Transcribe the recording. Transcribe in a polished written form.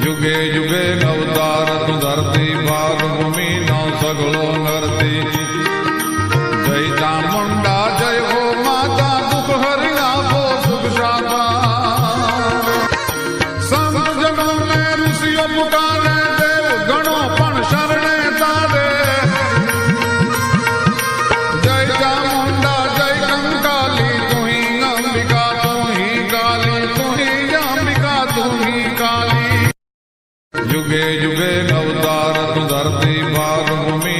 युगे युगे अवतार तू धरती भाग भूमि नौ सगलो नरती। जय चामुंडा जय हो माता दुख हरि आपो सुख शाखा। संत जनों ने ऋषियों पुकारे देव गणों पण शरणे तारे। जय चामुंडा जय कंकाली तू ही अंबिका तू ही काली तू ही अंबिका तू ही काली। युगे युगे अवतार तू धरती भाग भूमि